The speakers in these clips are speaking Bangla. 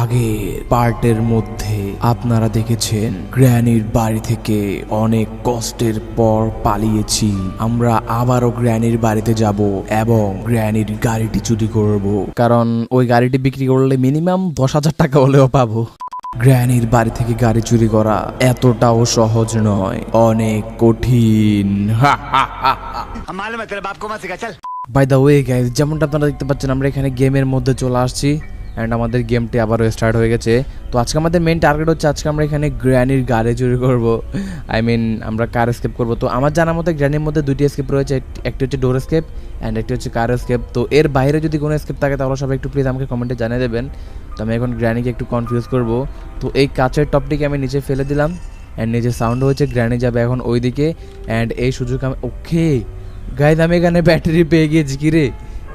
আগের পার্টের মধ্যে আপনারা দেখেছেন গ্র্যানির বাড়ি থেকে অনেক কষ্টের পর পালিয়েছি। আমরা আবারও গ্র্যানির বাড়িতে যাব এবং গ্র্যানির গাড়িটি চুরি করব, কারণ ওই গাড়িটি বিক্রি করলে মিনিমাম 10,000 টাকা হলেও পাবো। গ্র্যানির বাড়ি থেকে গাড়ি চুরি করা এতটাও সহজ নয়, অনেক কঠিন। বাই দ্য ওয়ে গাইস, যেমনটা আপনারা দেখতে পাচ্ছেন আমরা এখানে গেমের মধ্যে চলে আসছি অ্যান্ড আমাদের গেমটি আবারও স্টার্ট হয়ে গেছে। তো আজকে আমাদের মেন টার্গেট হচ্ছে আজকে আমরা এখানে গ্র্যানির গাড়ি চুরি করব, আমরা কার এসকেপ করব। তো আমার জানার মতে গ্র্যানির মধ্যে দুটি এসকেপ রয়েছে, একটি হচ্ছে ডোর এসকেপ অ্যান্ড একটি হচ্ছে কার এসকেপ। তো এর বাইরে যদি কোনো এসকেপ থাকে তাহলে সবাই একটু প্লিজ আমাকে কমেন্টে জানিয়ে দেবেন। তো আমি এখন গ্র্যানিকে একটু কনফিউজ করব। তো এই কাচের টপটিকে আমি নিচে ফেলে দিলাম অ্যান্ড নিচে সাউন্ড হচ্ছে গ্র্যানি যাবে এখন ওই দিকে অ্যান্ড এই সুযোগ আমি ওকে গাইজ আমি এখানে ব্যাটারি পেয়ে গিয়েছি। কি রে,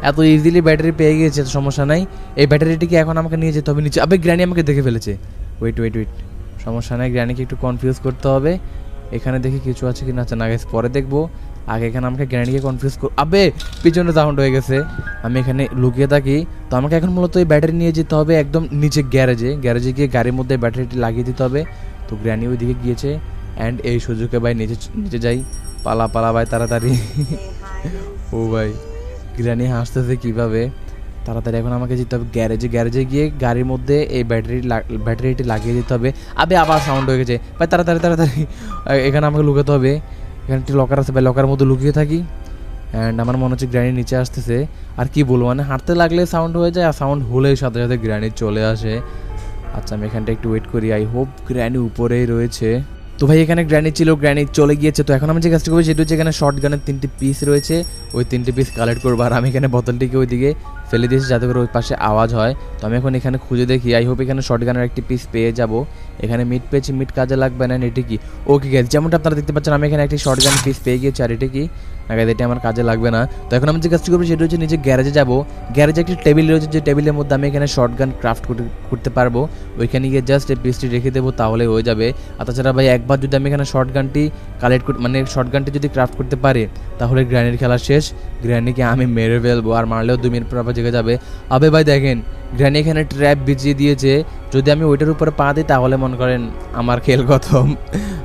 এত ইজিলি ব্যাটারি পেয়ে গিয়েছে, সমস্যা নাই। এই ব্যাটারিটিকে এখন আমাকে নিয়ে যেতে হবে নিচে। আবে গ্র্যানি আমাকে দেখে ফেলেছে, ওয়েট, সমস্যা নাই, গ্র্যানিকে একটু কনফিউজ করতে হবে। এখানে দেখি কিছু আছে কি না, আচ্ছা না গাইজ পরে দেখবো, আগে এখানে আমাকে গ্র্যানিকে কনফিউজ আবে পিছনে সাউন্ড হয়ে গেছে, আমি এখানে লুকিয়ে থাকি। তো আমাকে এখন মূলত এই ব্যাটারি নিয়ে যেতে হবে একদম নিচে গ্যারেজে গিয়ে গাড়ির মধ্যে ব্যাটারিটি লাগিয়ে দিতে হবে। তো গ্র্যানি ওই দিকে গিয়েছে অ্যান্ড এই সুযোগে ভাই নিচে যাই, পালা ভাই তাড়াতাড়ি। ও ভাই গ্র্যানি হাসতেছে কিভাবে, তাড়াতাড়ি এখন আমাকে যেতে হবে গ্যারেজে গিয়ে গাড়ির মধ্যে এই ব্যাটারিটি লাগিয়ে দিতে হবে। আবার সাউন্ড হয়ে গেছে ভাই, তাড়াতাড়ি এখানে আমাকে লুকাতে হবে। এখানে একটি লকার আছে ভাই, লকারের মধ্যে লুকিয়ে থাকি অ্যান্ড আমার মনে হচ্ছে গ্র্যানি নিচে আসতেছে। আর কি বলবো, মানে হাঁটতে লাগলে সাউন্ড হয়ে যায় আর সাউন্ড হলেই সাথে সাথে গ্র্যানি চলে আসে। আচ্ছা আমি এখানটা একটু ওয়েট করি, আই হোপ গ্র্যানি উপরেই রয়েছে। তো ভাই এখানে গ্র্যানি ছিল, গ্র্যানি চলে গিয়েছে। তো এখন আমি যে কাজটা করবো সেটা হচ্ছে এখানে শর্ট গানের 3টি পিস রয়েছে, ওই 3টি পিস কালেক্ট করবো। আর আমি এখানে বোতলটিকে ওই দিকে ফেলে দিয়েছি যাতে করে ওই পাশে আওয়াজ হয়। তো আমি এখন এখানে খুঁজে দেখি, আই হোপ এখানে শর্ট গানের একটি পিস পেয়ে যাব। এখানে মিট পেয়েছি, মিট কাজে লাগবে না। এটি কি ওকে গাইস, যেমনটা আপনারা দেখতে পাচ্ছেন আমি এখানে একটি শর্ট গান পিস পেয়ে গিয়েছি। আর এটা কি না গাইস, এটা আমার কাজে লাগবে না। তো এখন আমি যে কাজটি করবো সেটা হচ্ছে নিজে গ্যারেজে যাব। গ্যারেজে একটি টেবিল রয়েছে, যে টেবিলের মধ্যে আমি এখানে শর্ট গান ক্রাফট করতে পারবো। ওইখানে গিয়ে জাস্ট এই পিসটি রেখে দেবো, তাহলে হয়ে যাবে। আর তাছাড়া ভাই একবার যদি আমি এখানে শর্ট গানটি শর্ট গানটি যদি ক্রাফট করতে পারি তাহলে গ্র্যানির খেলা শেষ। গ্র্যানিকে আমি মেরে ফেলবো, আর মারলেও 2 মিনিট পর আবার জেগে যাবে। আবে ভাই দেখেন গ্র্যানি এখানে ট্র্যাপ বিছিয়ে দিয়েছে, যদি আমি ওইটার উপরে পা দিই তাহলে মনে করেন আমার খেল খতম।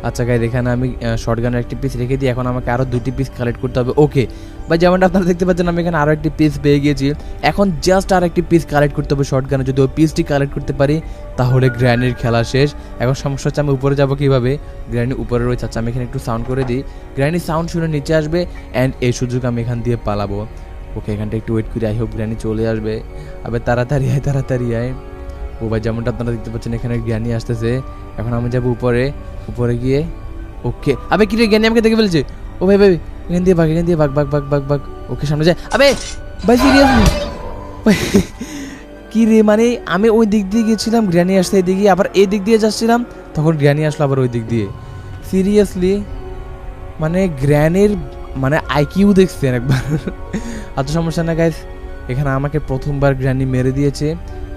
আচ্ছা গাইস এখানে আমি শর্ট গানের একটি পিস রেখে দিই, এখন আমাকে আরও 2টি পিস কালেক্ট করতে হবে। ওকে ভাই যেমনটা আপনারা দেখতে পাচ্ছেন আমি এখানে আরও একটি পিস পেয়ে গিয়েছি, এখন জাস্ট আর একটি পিস কালেক্ট করতে হবে শর্ট গানে। যদি ওই পিসটি কালেক্ট করতে পারি তাহলে গ্র্যানির খেলা শেষ। এখন সমস্যা হচ্ছে আমি উপরে যাবো কীভাবে, গ্র্যানি উপরে রয়েছে। আচ্ছা আমি এখানে একটু সাউন্ড করে দিই, গ্র্যানি সাউন্ড শুনে নিচে আসবে অ্যান্ড এই সুযোগ আমি এখান দিয়ে পালাবো। ওকে এখানটা একটু ওয়েট করি, আই হোপ গ্র্যানি চলে আসবে। আবার তাড়াতাড়ি আয়। ও ভাই যেমনটা আপনারা দেখতে পাচ্ছেন এখানে গ্র্যানি আসতেছে। এখন আমি যাবো উপরে গিয়ে। ওকে আবে কি রে, গ্র্যানি আমাকে দেখে ফেলছে। ও ভাই এখান দিয়ে ভাগ। ওকে সামনে যায়। আবে ভাই সিরিয়াসলি কি রে, মানে আমি ওই দিক দিয়ে গিয়েছিলাম, গ্র্যানি আসতে এদিকে, আবার এই দিক দিয়ে যাচ্ছিলাম তখন গ্র্যানি আসলো আবার ওই দিক দিয়ে। সিরিয়াসলি মানে গ্র্যানির আইকিউ দেখছেন একবার। আচ্ছা সমস্যা না গাইস, এখানে আমাকে প্রথমবার গ্র্যানি মেরে দিয়েছে।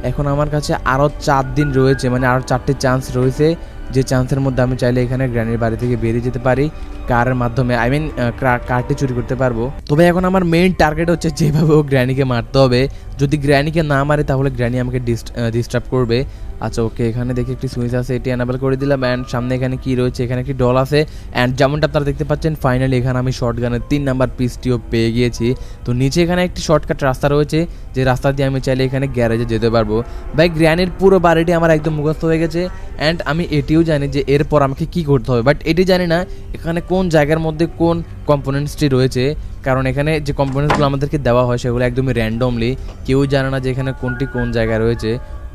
এখন আমার কাছে আরও 4 দিন রয়েছে, মানে আরও 4টি চান্স রয়েছে, যে চান্সের মধ্যে আমি চাইলে এখানে গ্র্যানির বাড়ি থেকে বেরিয়ে যেতে পারি কারের মাধ্যমে, কারটি চুরি করতে পারবো। তবে এখন আমার মেইন টার্গেট হচ্ছে যেভাবে ও গ্র্যানিকে মারতে হবে। যদি গ্র্যানিকে না মারে তাহলে গ্র্যানি আমাকে ডিস্টার্ব করবে। আচ্ছা ওকে এখানে দেখি একটি সুইচ আছে, এটি এনাবেল করে দিলাম অ্যান্ড সামনে এখানে কি রয়েছে, এখানে একটি ডল আছে অ্যান্ড যেমনটা আপনারা দেখতে পাচ্ছেন ফাইনালি এখানে আমি শর্ট গানের 3 নাম্বার পিসটিও পেয়ে গিয়েছি। তো নিচে এখানে একটি শর্টকাট রাস্তা রয়েছে, যে রাস্তা দিয়ে আমি চাইলে এখানে গ্যারেজে যেতে পারবো। ভাই গ্র্যানির পুরো বাড়িটি আমার একদম মুখস্থ হয়ে গেছে অ্যান্ড আমি এটিও জানি যে এরপর আমাকে কি করতে হবে, বাট এটি জানি না এখানে কোন জায়গার মধ্যে কোন কম্পোনেন্টসটি রয়েছে, কারণ এখানে যে কম্পোনেন্টসগুলো আমাদেরকে দেওয়া হয় সেগুলো একদমই র্যান্ডমলি, কেউ জানে না যে এখানে কোনটি কোন জায়গায় রয়েছে।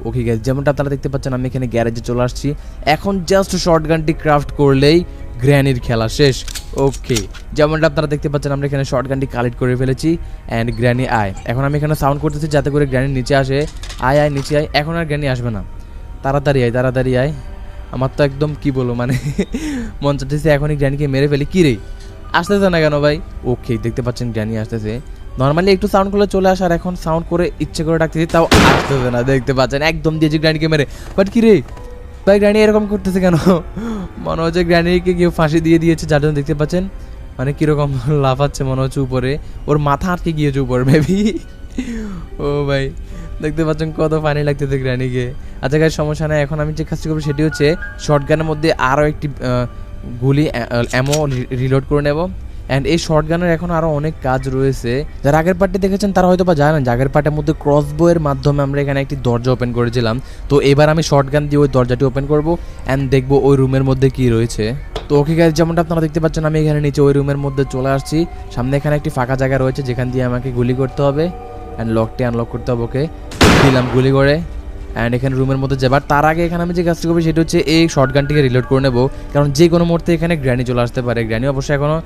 ওকে গাইস যেমনটা আপনারা দেখতে পাচ্ছেন আমি এখানে গ্যারেজে চলে আসছি, এখন জাস্ট শর্ট গানটি ক্রাফট করলেই গ্র্যানির খেলা শেষ। ওকে যেমনটা আপনারা দেখতে পাচ্ছেন আমরা এখানে শর্ট গানটি কালেক্ট করে ফেলেছি অ্যান্ড গ্র্যানি আয়। এখন আমি এখানে সাউন্ড করতেছি যাতে করে গ্র্যানি নিচে আসে। আয় নিচে আয়, এখন আর গ্র্যানি আসবে না, তাড়াতাড়ি আয়। আমার তো একদম কি বলবো, মানে মন চাচ্ছে এখনই গ্র্যানিকে মেরে ফেলি। কি রে আসতেছে না কেন ভাই? ওকে দেখতে পাচ্ছেন গ্র্যানি আসতেছে, নর্মালি একটু সাউন্ড করলে চলে আসার, এখন সাউন্ড করে ইচ্ছে করে ডাকতেছি তাও আসতেছে না, দেখতে পাচ্ছেন একদম দিয়েছি গ্র্যানিকে মেরে। বাট কি রে ভাই গ্র্যানি এরকম করতেছে কেন? মনে হচ্ছে গ্র্যানিকে কেউ ফাঁসি দিয়ে দিয়েছে, যার জন্য দেখতে পাচ্ছেন মানে কিরকম লাফাচ্ছে, মনে হচ্ছে উপরে ওর মাথা আটকে গিয়েছে উপরে মেবি। ও ভাই দেখতে পাচ্ছেন কত ফানি লাগতেছে গ্র্যানিকে। আচ্ছা গাইস, সমস্যা নাই। এখন আমি যে কাজটি করবো সেটি হচ্ছে শর্টগানের মধ্যে আরও একটি গুলি অ্যামো রিলোড করে নেব। অ্যান্ড এই শর্টগানের এখন আরও অনেক কাজ রয়েছে। যারা আগের পার্টে দেখেছেন তারা হয়তো বা জানেন যে আগের পার্টের মধ্যে ক্রসবোয়ের মাধ্যমে আমরা এখানে একটি দরজা ওপেন করেছিলাম। তো এবার আমি শর্টগান দিয়ে ওই দরজাটি ওপেন করব অ্যান্ড দেখবো ওই রুমের মধ্যে কি রয়েছে। তো ওকে গাইস, যেমনটা আপনারা দেখতে পাচ্ছেন আমি এখানে নিচে ওই রুমের মধ্যে চলে আসছি। সামনে এখানে একটি ফাঁকা জায়গা রয়েছে যেখান দিয়ে আমাকে গুলি করতে হবে অ্যান্ড লকটি আনলক করতে হবে। ওকে, দিলাম গুলি করে অ্যান্ড এখানে রুমের মধ্যে যাবার তার আগে এখানে আমি যে কাজটা করবো সেটা হচ্ছে এই শর্টগানটিকে রিলোড করে নেবো, কারণ যে কোনো মুহূর্তে এখানে গ্র্যানি চলে আসতে পারে। গ্র্যানি অবশ্যই এখনও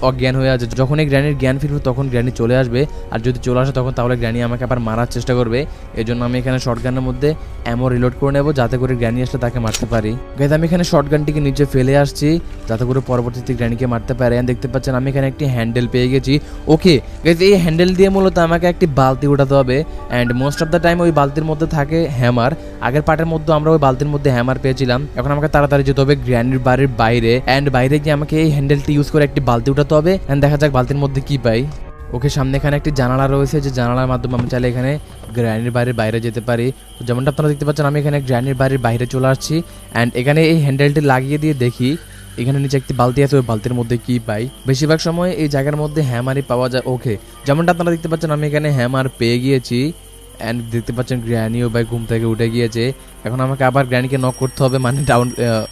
অজ্ঞান হয়ে আছে। যখন এই গ্র্যানির জ্ঞান ফিরবে তখন গ্র্যানি চলে আসবে, আর যদি চলে আসে তখন তাহলে গ্র্যানি আমাকে আবার মারার চেষ্টা করবে। এই জন্য আমি এখানে শর্টগানের মধ্যে অ্যামো রিলোড করে নেবো যাতে করে গ্র্যানি আসলে তাকে মারতে পারি। গাইস, আমি এখানে শর্টগানটিকে নিচে ফেলে আসছি যাতে করে পরবর্তীতে গ্র্যানিকে মারতে পারে। দেখতে পাচ্ছেন আমি এখানে একটি হ্যান্ডেল পেয়ে গেছি। ওকে গাইস, এই হ্যান্ডেল দিয়ে মূলত আমাকে একটি বালতি উঠাতে হবে and most of the time ওই বালতির মধ্যে থাকে হ্যামার। আগের পার্টের মধ্যে আমরা ওই বালতির মধ্যে হ্যামার পেয়েছিলাম। এখন আমাকে তাড়াতাড়ি যেতে হবে গ্র্যানির বাড়ির বাইরে অ্যান্ড বাইরে গিয়ে আমাকে এই হ্যান্ডেলটি ইউজ করে একটি বালতি উঠাতে হবে অ্যান্ড দেখা যাক বালতির মধ্যে কি পাই। ওকে, সামনে এখানে একটি জানালা রয়েছে, যে জানালার মাধ্যমে আমি চাইলে এখানে গ্র্যানির বাড়ির বাইরে যেতে পারি। তো যেমনটা আপনারা দেখতে পাচ্ছেন আমি এখানে গ্র্যানির বাড়ির বাইরে চলে আসছি অ্যান্ড এখানে এই হ্যান্ডেলটি লাগিয়ে দিয়ে দেখি এখানে নিচে একটি বালতি আছে, ওই বালতির মধ্যে কি পাই। বেশিরভাগ সময় এই জায়গার মধ্যে হ্যামারই পাওয়া যায়। ওকে, যেমনটা আপনারা দেখতে পাচ্ছেন আমি এখানে হ্যামার পেয়ে গিয়েছি অ্যান্ড দেখতে পাচ্ছেন গ্র্যানিও ভাই ঘুম থেকে উঠে গিয়েছে। এখন আমাকে আবার গ্র্যানিকে নক করতে হবে, মানে ডাউন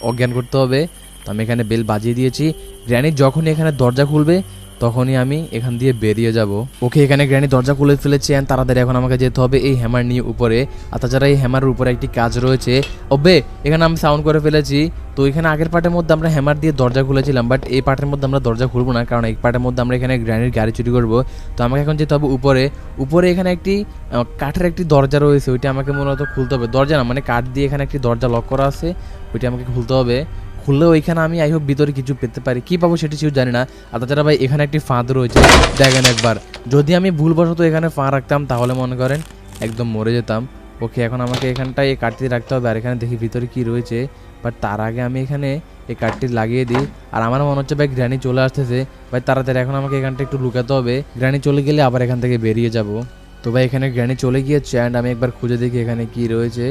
অজ্ঞান করতে হবে। তো আমি এখানে বেল বাজিয়ে দিয়েছি। গ্র্যানি যখনই এখানে দরজা খুলবে তখনই আমি এখান দিয়ে বেরিয়ে যাব। ওকে, এখানে গ্র্যানি দরজা খুলে ফেলেছে অ্যান্ড তাড়াতাড়ি এখন আমাকে যেতে হবে এই হ্যামার নিয়ে উপরে। আর তাছাড়া এই হ্যামারের উপরে একটি কাজ রয়েছে। ওবে, এখানে আমি সাউন্ড করে ফেলেছি। তো এখানে আগের পার্টের মধ্যে আমরা হ্যামার দিয়ে দরজা খুলেছিলাম, বাট এই পার্টের মধ্যে আমরা দরজা খুলবো না, কারণ এই পার্টের মধ্যে আমরা এখানে গ্র্যানির গাড়ি চুরি করবো। তো আমাকে এখন যেতে হবে উপরে। উপরে এখানে একটি কাঠের একটি দরজা রয়েছে, ওইটা আমাকে মূলত খুলতে হবে। দরজা না, মানে কাঠ দিয়ে এখানে একটি দরজা লক করা আছে, ওইটা আমাকে খুলতে হবে। খুললেও ওইখানে আমি আই হোপ ভিতরে কিছু পেতে পারি, কি পাবো সেটি কেউ জানি না। আর তাছাড়া ভাই এখানে একটি ফাঁদ রয়েছে, দেখেন একবার। যদি আমি ভুলবশত এখানে ফা রাখতাম তাহলে মনে করেন একদম মরে যেতাম। ওকে, এখন আমাকে এখানটায় এই কাঠটি রাখতে হবে আর এখানে দেখি ভিতরে কি রয়েছে। বাট তার আগে আমি এখানে এই কাঠটি লাগিয়ে দিই। আর আমার মনে হচ্ছে ভাই গ্র্যানি চলে আসতেছে। ভাই তাড়াতাড়ি এখন আমাকে এখানটা একটু লুকাতে হবে, গ্র্যানি চলে গেলে আবার এখান থেকে বেরিয়ে যাব। তো ভাই এখানে গ্র্যানি চলে গিয়েছে অ্যান্ড আমি একবার খুঁজে দেখি এখানে কি রয়েছে।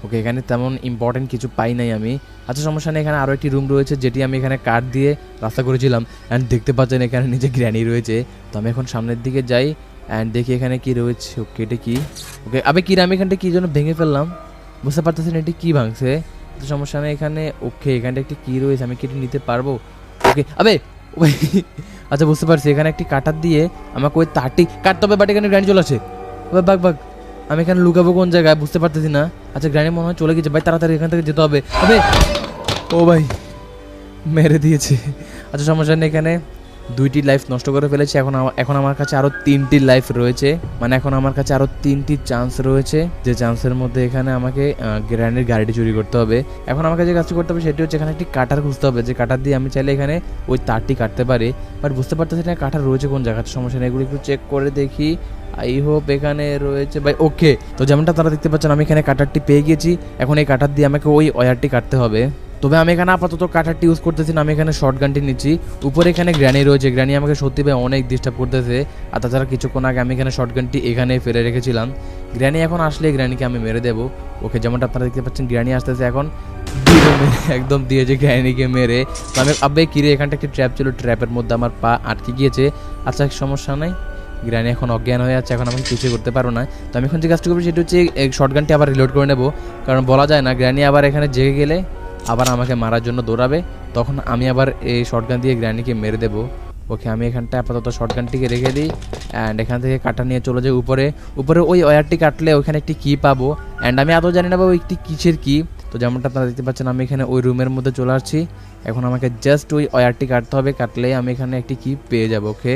ওকে, এখানে তেমন ইম্পর্টেন্ট কিছু পাই নাই আমি। আচ্ছা, সমস্যা নেই। এখানে আরও একটি রুম রয়েছে যেটি আমি এখানে কাঠ দিয়ে রাস্তা করেছিলাম অ্যান্ড দেখতে পাচ্ছেন এখানে নিচে গ্র্যানি রয়েছে। তো আমি এখন সামনের দিকে যাই অ্যান্ড দেখি এখানে কি রয়েছে। ওকে, এটা কি? ওকে, আবে কি আমি এখানটা কী জন্য ভেঙে ফেললাম বুঝতে পারতেছেন এটি কী ভাঙছে। তো সমস্যা নেই এখানে। ওকে, এখানটা একটি কী রয়েছে, আমি কি এটি নিতে পারবো? ওকে, আবে আচ্ছা বুঝতে পারছি, এখানে একটি কাটার দিয়ে আমাকে ওই তারটি কাটতে হবে, বাট এখানে গ্র্যানি চলে আসে। বাঘ বাঘ, আমি এখানে লুকাবো কোন জায়গায় বুঝতে পারতেছি না। আচ্ছা, গ্র্যানি মনে হয় চলে গেছে। ভাই তাড়াতাড়ি এখান থেকে যেতে হবে। আবে ও ভাই, মেরে দিয়েছে। আচ্ছা, সমস্যা নেই। এখানে 2টি লাইফ নষ্ট করে ফেলেছি। এখন আমার কাছে আরও 3টি লাইফ রয়েছে, মানে এখন আমার কাছে আরও 3টি চান্স রয়েছে, যে চান্সের মধ্যে এখানে আমাকে গ্র্যানির গাড়িটি চুরি করতে হবে। এখন আমাকে যে কাজটি করতে হবে সেটি হচ্ছে এখানে একটি কাটার খুঁজতে হবে, যে কাটার দিয়ে আমি চাইলে এখানে ওই তারটি কাটতে পারি। বাট বুঝতে পারতেছি না কাটার রয়েছে কোন জায়গাতে। সমস্যা নেই, এগুলো একটু চেক করে দেখি। আই হোপ এখানে রয়েছে ভাই। ওকে, তো যেমনটা তারা দেখতে পাচ্ছেন আমি এখানে কাটারটি পেয়ে গেছি। এখন এই কাটার দিয়ে আমাকে ওই ওয়্যারটি কাটতে হবে। তবে আমি এখানে আপাতত কাটারটি ইউজ করতেছি না, আমি এখানে শর্টগানটি নিচ্ছি। উপরে এখানে গ্র্যানি রয়েছে, গ্র্যানি আমাকে সত্যি ভাই অনেক ডিস্টার্ব করতেছে। আর তাছাড়া কিছুক্ষণ আগে আমি এখানে শর্টগানটি এখানে ফেলে রেখেছিলাম। গ্র্যানি এখন আসলে গ্র্যানিকে আমি মেরে দেবো। ওকে, যেমনটা আপনারা দেখতে পাচ্ছেন গ্র্যানি আসতেছে এখন, একদম দিয়েছে গ্র্যানিকে মেরে। তো আমি আবে কিরে, এখানটা একটি ট্র্যাপ ছিল, ট্র্যাপের মধ্যে আমার পা আটকে গিয়েছে। আচ্ছা, সমস্যা নাই, গ্র্যানি এখন অজ্ঞান হয়ে যাচ্ছে, এখন আমাকে কিছুই করতে পারবো না। তো আমি এখন যে কাজটা করবো সেটা হচ্ছে শর্টগানটি আবার রিলোড করে নেবো, কারণ বলা যায় না গ্র্যানি আবার এখানে জেগে গেলে আবার আমাকে মারার জন্য দৌড়াবে, তখন আমি আবার এই শর্টগান দিয়ে গ্র্যানিকে মেরে দেবো। ওকে, আমি এখানটা আপাতত শর্টগানটিকে রেখে দিই অ্যান্ড এখান থেকে কাটা নিয়ে চলে যাই উপরে। উপরে ওই ওয়্যারটি কাটলে ওইখানে একটি কি পাবো অ্যান্ড আমি আদৌ জানি না ওই একটি কিসের কি। তো যেমনটা আপনারা দেখতে পাচ্ছেন আমি এখানে ওই রুমের মধ্যে চলে আসছি। এখন আমাকে জাস্ট ওই ওয়্যারটি কাটতে হবে, কাটলেই আমি এখানে একটি কি পেয়ে যাবো। ওকে,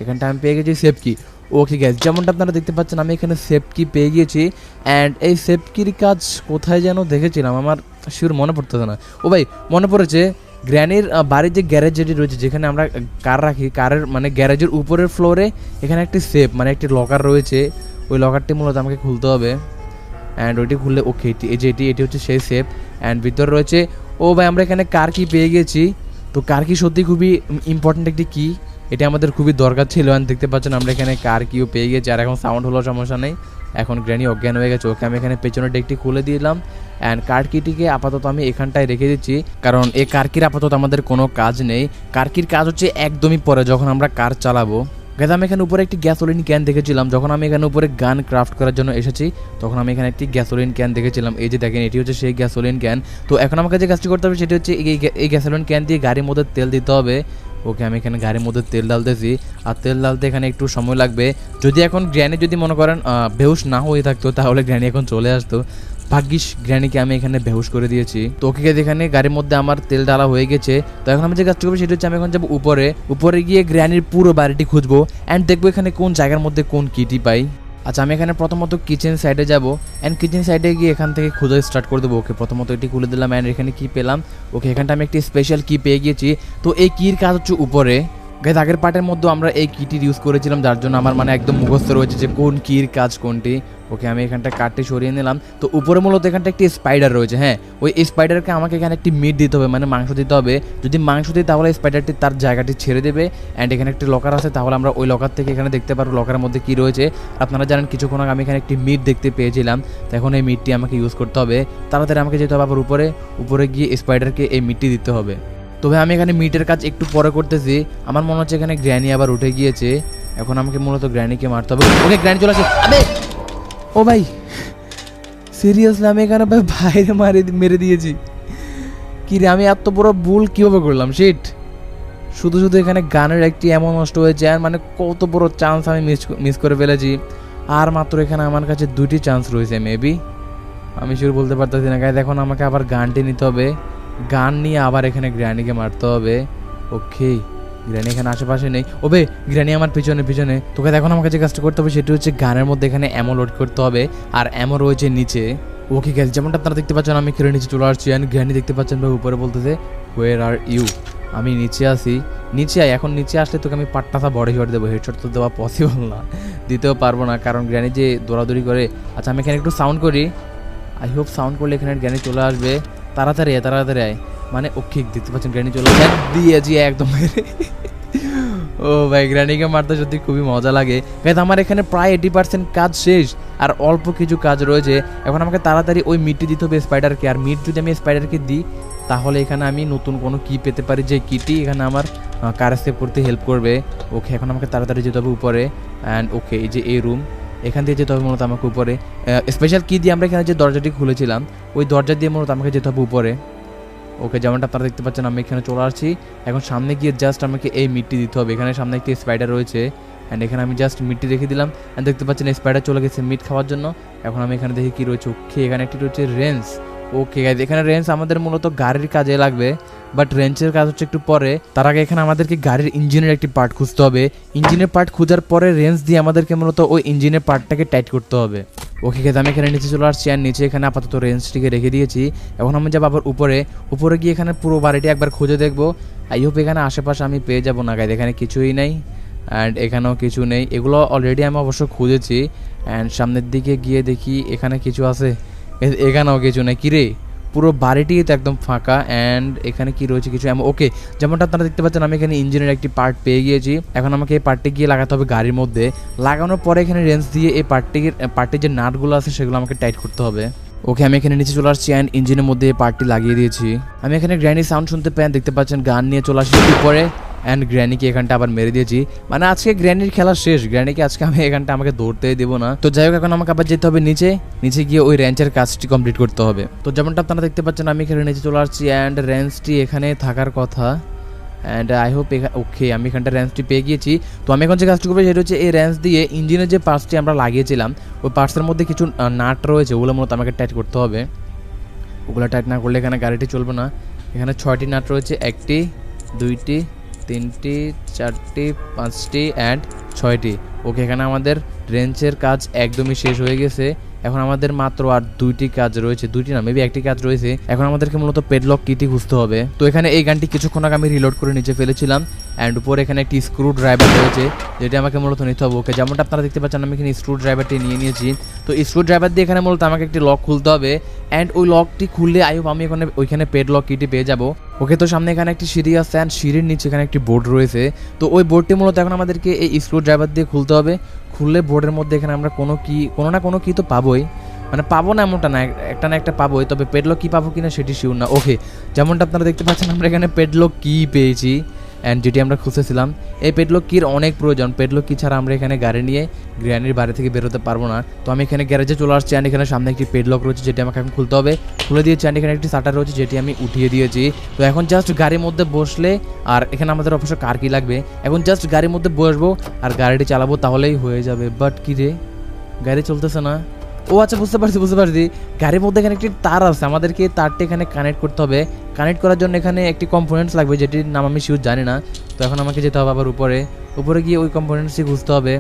এখানটা আমি পেয়ে গেছি সেফ কি। ওকে গ্যাস, যেমনটা আপনারা দেখতে পাচ্ছেন আমি এখানে সেফ কি পেয়ে গিয়েছি অ্যান্ড এই সেফ কির কাজ কোথায় যেন দেখেছিলাম, আমার শিওর মনে পড়তেছে না। ও ভাই মনে পড়েছে, গ্র্যানির বাড়ির যে গ্যারেজ যেটি রয়েছে যেখানে আমরা কার রাখি, কারের মানে গ্যারেজের উপরের ফ্লোরে এখানে একটি সেফ মানে একটি লকার রয়েছে। ওই লকারটি মূলত আমাকে খুলতে হবে অ্যান্ড ওইটি খুললে ওকে এটি হচ্ছে সেই সেফ অ্যান্ড ভিতরে রয়েছে। ও ভাই আমরা এখানে কার কি পেয়ে গেছি। তো কার কি সত্যি খুবই ইম্পর্ট্যান্ট একটি কি এটা আমাদের খুবই দরকার ছিল। অ্যান্ড দেখতে পাচ্ছেন আমরা এখানে কার কিউ পেয়ে গেছি, আর এখন সাউন্ড হলো সমস্যা নেই। এখন গ্র্যানি অজ্ঞান হয়ে গেছে, ওকে আমি এখানে পেছনের ডেকটি খুলে দিলাম। অ্যান্ড কার কিটিকে আপাতত আমি এখানটায় রেখে দিচ্ছি, কারণ এই কার কির আপাতত আমাদের কোনো কাজ নেই। কার কির কাজ হচ্ছে একদমই পরে, যখন আমরা কার চালাবো। গাইজ আমি এখানে উপরে একটি গ্যাসোলিন ক্যান দেখেছিলাম, যখন আমি এখানে উপরে গান ক্রাফট করার জন্য এসেছি তখন আমি এখানে একটি গ্যাসোলিন ক্যান দেখেছিলাম। এই যে দেখেন, এটি হচ্ছে সেই গ্যাসোলিন ক্যান। তো এখন আমাকে যে কাজটি করতে হবে সেটি হচ্ছে এই গ্যাসোলিন ক্যান দিয়ে গাড়ির মধ্যে তেল দিতে হবে। ওকে, আমি এখানে গাড়ির মধ্যে তেল ডালতেছি, আর তেল ডালতে এখানে একটু সময় লাগবে। যদি এখন গ্র্যানি যদি মনে করেন বেহুশ না হয়ে থাকতো তাহলে গ্র্যানি এখন চলে আসতো। ভাগ্যিস গ্র্যানিকে আমি এখানে বেহুশ করে দিয়েছি। তো ওকে এখানে গাড়ির মধ্যে আমার তেল ডালা হয়ে গেছে। তো এখন আমি যে কাজটি করবো সেটা হচ্ছে আমি এখন যাবো উপরে গিয়ে গ্র্যানির পুরো বাড়িটি খুঁজবো অ্যান্ড দেখবো এখানে কোন জায়গার মধ্যে কোন কিটি পাই। আচ্ছা, আমি এখানে প্রথমত কিচেন সাইডে যাব অ্যান্ড কিচেন সাইডে গিয়ে এখান থেকে খোঁজা স্টার্ট করে দেবো। ওকে, প্রথমত এটি খুলে দিলাম অ্যান্ড এখানে কি পেলাম। ওকে, এখানটা আমি একটি স্পেশাল কি পেয়ে গিয়েছি। তো এই কির কাজ হচ্ছে উপরে। গাইজ আগের পার্টের মধ্যে আমরা এই কিটির ইউজ করেছিলাম, যার জন্য আমার মানে একদম মুখস্থ রয়েছে যে কোন কির কাজ কোনটি। ওকে, আমি এখানটা কাঠটি সরিয়ে নিলাম। তো উপরে মূলত এখানটা একটি স্পাইডার রয়েছে। হ্যাঁ, ওই স্পাইডারকে আমাকে এখানে একটি মিট দিতে হবে, মানে মাংস দিতে হবে। যদি মাংস দিই তাহলে স্পাইডারটি তার জায়গাটি ছেড়ে দেবে। অ্যান্ড এখানে একটি লকার আছে, তাহলে আমরা ওই লকার থেকে এখানে দেখতে পারবো লকারের মধ্যে কী রয়েছে। আপনারা জানেন কিছুক্ষণ আগে আমি এখানে একটি মিট দেখতে পেয়েছিলাম, তো এখন এই মিটটি আমাকে ইউজ করতে হবে। তাড়াতাড়ি আমাকে যেতে হবে আবার উপরে গিয়ে স্পাইডারকে এই মিটটি দিতে হবে। তবে আমি এখানে মিটের কাজ একটু পরে করতেছি। আমার মনে হচ্ছে এখানে গ্র্যানি আবার উঠে গিয়েছে। এখন আমাকে মূলত গ্র্যানিকে মারতে হবে। ওকে, গ্র্যানি চলে আসে। আবে ও ভাই, সিরিয়াসলি আমি এখানে ভাই বাইরে মেরে দিয়েছি। কি রে, আমি এত বড় ভুল কীভাবে করলাম? শিট, শুধু এখানে গানের একটি এমন নষ্ট হয়েছে, আর মানে কত বড় চান্স আমি মিস করে ফেলেছি। আর মাত্র এখানে আমার কাছে 2টি চান্স রয়েছে মেবি, আমি শুরু বলতে পারতেছি না। গাইজ এখন আমাকে আবার গানটি নিতে হবে, গান নিয়ে আবার এখানে গ্র্যানিকে মারতে হবে। ওকে, গ্র্যানি এখানে আশেপাশে নেই। ওবে, গ্র্যানি আমার পিছনে। তোকে এখন আমাকে যে কাজটা করতে হবে সেটি হচ্ছে গানের মধ্যে এখানে অ্যামো লোড করতে হবে, আর অ্যামো রয়েছে নিচে। ওকে গাইজ, যেমনটা আপনারা দেখতে পাচ্ছেন আমি খেলে নিচে চলে আসছি, অ্যান্ড গ্র্যানি দেখতে পাচ্ছেন ভাই উপরে বলতেছে হোয়ার আর ইউ। আমি নিচে আসি, নিচে আয়। এখন নিচে আসলে তোকে আমি পাট্টাসা বডি শট দেবো। হেডশট তো দেওয়া পসিবল না, দিতেও পারবো না, কারণ গ্র্যানি যে দৌড়াদৌড়ি করে। আচ্ছা, আমি এখানে একটু সাউন্ড করি, আই হোপ সাউন্ড করলে এখানে গ্র্যানি চলে আসবে। তাড়াতাড়ি আয়। মানে ওকে, দেখতে পাচ্ছেন গ্র্যানি চলে দিয়েছি একদম। ও ভাই, গ্র্যানিকে মারতে সত্যি খুবই মজা লাগে। গাইজ আমার এখানে প্রায় 80% কাজ শেষ, আর অল্প কিছু কাজ রয়েছে। এখন আমাকে তাড়াতাড়ি ওই মিটটি দিতে হবে স্পাইডারকে, আর মিট যদি আমি স্পাইডারকে দিই তাহলে এখানে আমি নতুন কোনো কি পেতে পারি, যে কিটি এখানে আমার কার সেভ করতে হেল্প করবে। ওকে, এখন আমাকে তাড়াতাড়ি যেতে হবে উপরে। অ্যান্ড ওকে, এই যে এই রুম, এখান দিয়ে যেতে হবে মূলত আমাকে উপরে। স্পেশাল কি দিয়ে আমরা এখানে যে দরজাটি খুলেছিলাম ওই দরজা দিয়ে মূলত আমাকে যেতে হবে উপরে। ওকে, যেমনটা আপনারা দেখতে পাচ্ছেন আমি এখানে চলে আসছি। এখন সামনে গিয়ে জাস্ট আমাকে এই মিটটি দিতে হবে। এখানে সামনে একটি স্পাইডার রয়েছে, অ্যান্ড এখানে আমি জাস্ট মিটটি রেখে দিলাম। অ্যান্ড দেখতে পাচ্ছেন স্পাইডার চলে গেছে মিট খাওয়ার জন্য। এখন আমি এখানে দেখি কী রয়েছে। ওকে, এখানে একটি রয়েছে রেঞ্জ। ওকে গাইজ, এখানে রেঞ্জ আমাদের মূলত গাড়ির কাজে লাগবে, বাট রেঞ্জের কাজ হচ্ছে একটু পরে। তার আগে এখানে আমাদেরকে গাড়ির ইঞ্জিনের একটি পার্ট খুঁজতে হবে। ইঞ্জিনের পার্ট খোঁজার পরে রেঞ্জ দিয়ে আমাদেরকে মূলত ওই ইঞ্জিনের পার্টটাকে টাইট করতে হবে। ওকে গাইজ, আমি এখানে নিচে চলে আসছি, আর নিচে এখানে আপাতত রেঞ্জটিকে রেখে দিয়েছি। এখন আমি যাবো আবার উপরে গিয়ে এখানে পুরো বাড়িটি একবার খুঁজে দেখবো। আই হোপ এখানে আশেপাশে আমি পেয়ে যাবো না। গাইজ এখানে কিছুই নেই, অ্যান্ড এখানেও কিছু নেই। এগুলো অলরেডি আমি অবশ্য খুঁজেছি। অ্যান্ড সামনের দিকে গিয়ে দেখি এখানে কিছু আছে, এখানেও কিছু নেই। কিরে, পুরো বাড়িটি তো একদম ফাঁকা। অ্যান্ড এখানে কি রয়েছে কিছু এমন। ওকে, যেমনটা আপনারা দেখতে পাচ্ছেন আমি এখানে ইঞ্জিনের একটি পার্ট পেয়ে গিয়েছি। এখন আমাকে এই পার্টটি গিয়ে লাগাতে হবে গাড়ির মধ্যে। লাগানোর পরে এখানে রেঞ্জ দিয়ে এই পার্টির যে নাটগুলো আছে সেগুলো আমাকে টাইট করতে হবে। ওকে, আমি এখানে নিচে চলে আসছি, অ্যান্ড ইঞ্জিনের মধ্যে এই পার্টটি লাগিয়ে দিয়েছি। আমি এখানে গ্র্যানি সাউন্ড শুনতে পেয়ে দেখতে পাচ্ছেন গান নিয়ে চলে আসছি উপরে, অ্যান্ড গ্র্যানিকে এখানটা আবার মেরে দিয়েছি। মানে আজকে গ্র্যানির খেলা শেষ, গ্র্যানিকে আজকে আমি এখানটা আমাকে দৌড়তেই দেবো না। তো যাই হোক, এখন আমাকে আবার যেতে হবে নিচে গিয়ে ওই রেঞ্চের কাজটি কমপ্লিট করতে হবে। তো যেমনটা আপনারা দেখতে পাচ্ছেন আমি এখানে নিচে চলে আসছি, অ্যান্ড রেঞ্চটি এখানে থাকার কথা। অ্যান্ড আই হোপ ওকে, আমি এখানটা রেঞ্চটি পেয়ে গিয়েছি। তো আমি এখন যে কাজটি করবো সেটা হচ্ছে এই রেঞ্চ দিয়ে ইঞ্জিনের যে পার্টসটি আমরা লাগিয়েছিলাম ওই পার্টসের মধ্যে কিছু নাট রয়েছে, ওগুলো মূলত আমাকে টাইট করতে হবে। ওগুলো টাইট না করলে এখানে গাড়িটি চলবে না। এখানে 6টি নাট রয়েছে, 1টি 2টি 3টি 4টি 5টি অ্যান্ড 6টি। ওকে, এখানে আমাদের রেঞ্চের কাজ একদমই শেষ হয়ে গেছে। এখন আমাদের মাত্র আর 2টি কাজ রয়েছে, 2টি না মেবি 1টি কাজ রয়েছে। এখন আমাদেরকে মূলত পেডলক কিটি খুঁজতে হবে। তো এখানে এই গানটি কিছুক্ষণ আগে আমি রিলোড করে নিচে ফেলেছিলাম অ্যান্ড উপরে এখানে একটি স্ক্রু ড্রাইভার রয়েছে যেটা আমাকে মূলত নিতে হবে। ওকে, যেমনটা আপনারা দেখতে পাচ্ছেন আমি এখানে স্ক্রু ড্রাইভারটি নিয়ে নিয়েছি। তো স্ক্রু ড্রাইভার দিয়ে এখানে মূলত আমাকে একটি লক খুলতে হবে অ্যান্ড ওই লকটি খুললে আমি ওইখানে পেডলক কিটি পেয়ে যাবো। ওকে, তো সামনে এখানে একটি সিঁড়ি আছে অ্যান্ড সিঁড়ির নিচে এখানে একটি বোর্ড রয়েছে। তো ওই বোর্ডটি মূলত এখন আমাদেরকে এই স্ক্রু ড্রাইভার দিয়ে খুলতে হবে। খুললে বোর্ডের মধ্যে এখানে আমরা কোনো না কোনো কি তো পাবোই, মানে পাবো না এমনটা না, একটা না একটা পাবোই, তবে পেডলক কি পাবো কিনা সেটি শিওর না। ওকে, যেমনটা আপনারা দেখতে পাচ্ছেন আমরা এখানে পেডলক কি পেয়েছি অ্যান্ড যেটি আমরা খুঁজেছিলাম। এই পেডলক কির অনেক প্রয়োজন, পেডলক কি ছাড়া আমরা এখানে গাড়ি নিয়ে গ্র্যানির বাড়ি থেকে বেরোতে পারবো না। তো আমি এখানে গ্যারেজে চলে আসছি অ্যান্ড এখানে সামনে একটি পেডলক রয়েছে যেটি আমাকে এখন খুলতে হবে। খুলে দিয়েছি অ্যান্ড এখানে একটি শাটার রয়েছে যেটি আমি উঠিয়ে দিয়েছি। তো এখন জাস্ট গাড়ির মধ্যে বসলে, আর এখানে আমাদের অবশ্য কার কি লাগবে, এখন জাস্ট গাড়ির মধ্যে বসবো আর গাড়িটি চালাবো তাহলেই হয়ে যাবে। বাট কি রে, গাড়ি চলতেছে না। ও আচ্ছা, বুঝতে পারছি, গাড়ির মধ্যে এখানে একটি তার আছে, আমাদেরকে তারটি এখানে কানেক্ট করতে হবে। কানেক্ট করার জন্য এখানে একটি কম্পোনেন্টস লাগবে যেটির নাম আমি শিওর জানি না। তো এখন আমাকে যেতে হবে আবার উপরে গিয়ে ওই কম্পোনেন্টসটি খুঁজতে হবে।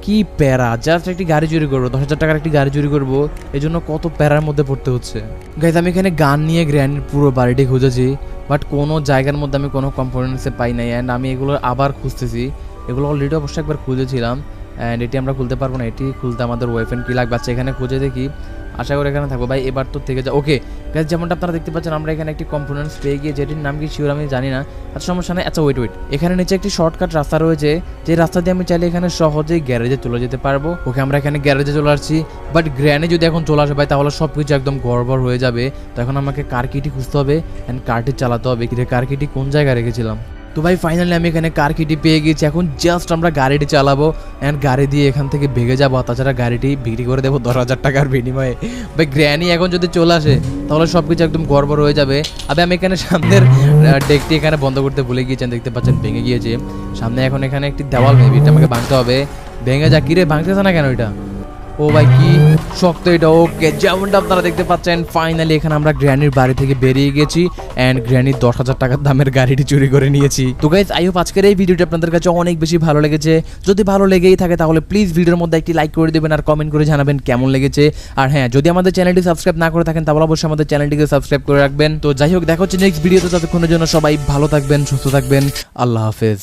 কি প্যারা, জাস্ট একটি গাড়ি চুরি করবো, 10,000 টাকার একটি গাড়ি চুরি করবো, এই জন্য কত প্যারার মধ্যে পড়তে হচ্ছে। গাইজ, আমি এখানে গান নিয়ে গ্র্যানির পুরো বাড়িটি খুঁজেছি, বাট কোনো জায়গার মধ্যে আমি কোনো কম্পোনেন্টসে পাই নাই অ্যান্ড আমি এগুলো আবার খুঁজতেছি। এগুলো অলরেডি অবশ্যই একবার খুঁজেছিলাম অ্যান্ড এটি আমরা খুলতে পারবো না, এটি খুলতে আমাদের ওয়েপেন কি লাগবে। আচ্ছা, এখানে খুঁজে দেখি, আশা করি এখানে থাকবো। ভাই এবার তো থেকে যা। ওকে গাইজ, যেমনটা আপনারা দেখতে পাচ্ছেন আমরা এখানে একটি কম্পোনেন্টস পেয়ে গিয়ে, যেটির নাম কি শিওর আমি জানি না। আচ্ছা, সমস্যা নেই। আচ্ছা, ওয়েট, এখানে নিচে একটি শর্টকাট রাস্তা রয়েছে, যে রাস্তা দিয়ে আমি চাইলে এখানে সহজেই গ্যারেজে চলে যেতে পারবো। ওকে, আমরা এখানে গ্যারেজে চলে আসছি, বাট গ্র্যানি যদি এখন চলে আসে ভাই তাহলে সব কিছু একদম গড়বড় হয়ে যাবে। তো এখন আমাকে কার কিটি খুঁজতে হবে অ্যান্ড কারটি চালাতে হবে। কি রে, কার কিটি কোন জায়গায় রেখেছিলাম? তো ভাই ফাইনালি আমি এখানে কার কিটি পেয়ে গেছি। এখন জাস্ট আমরা গাড়িটি চালাবো অ্যান্ড গাড়ি দিয়ে এখান থেকে ভেগে যাবো। তাছাড়া গাড়িটি বিক্রি করে দেবো 10,000 টাকার বিনিময়ে। ভাই গ্র্যানি এখন যদি চলে আসে তাহলে সব কিছু একদম গড়বড় হয়ে যাবে। আমি এখানে সামনের ডেকটি এখানে বন্ধ করতে ভুলে গিয়েছেন, দেখতে পাচ্ছেন ভেঙে গিয়েছে। সামনে এখন এখানে একটি দেওয়াল, মেবি এটা আমাকে ভাঙতে হবে। ভেঙে যা, কিরে ভাঙতেছে না কেন এটা? ও ভাই কি শক্ত এটা। ওকে, যেমনটা আপনারা দেখতে পাচ্ছেন ফাইনালি এখানে আমরা গ্র্যানির বাড়ি থেকে বেরিয়ে গেছি অ্যান্ড গ্র্যানির 10,000 টাকার দামের গাড়িটি চুরি করে নিয়েছি। তো গাইজ, আই হোপ আজকের এই ভিডিওটি আপনাদের কাছে অনেক বেশি ভালো লেগেছে। যদি ভালো লেগেই থাকে তাহলে প্লিজ ভিডিওর মধ্যে একটি লাইক করে দেবেন আর কমেন্ট করে জানাবেন কেমন লেগেছে। আর হ্যাঁ, যদি আমাদের চ্যানেলটি সাবস্ক্রাইব না করে থাকেন তাহলে অবশ্যই আমাদের চ্যানেলটিকে সাবস্ক্রাইব করে রাখবেন। তো যাই হোক, দেখা হচ্ছে নেক্সট ভিডিওতে। ততক্ষণের জন্য সবাই ভালো থাকবেন, সুস্থ থাকবেন। আল্লাহ হাফেজ।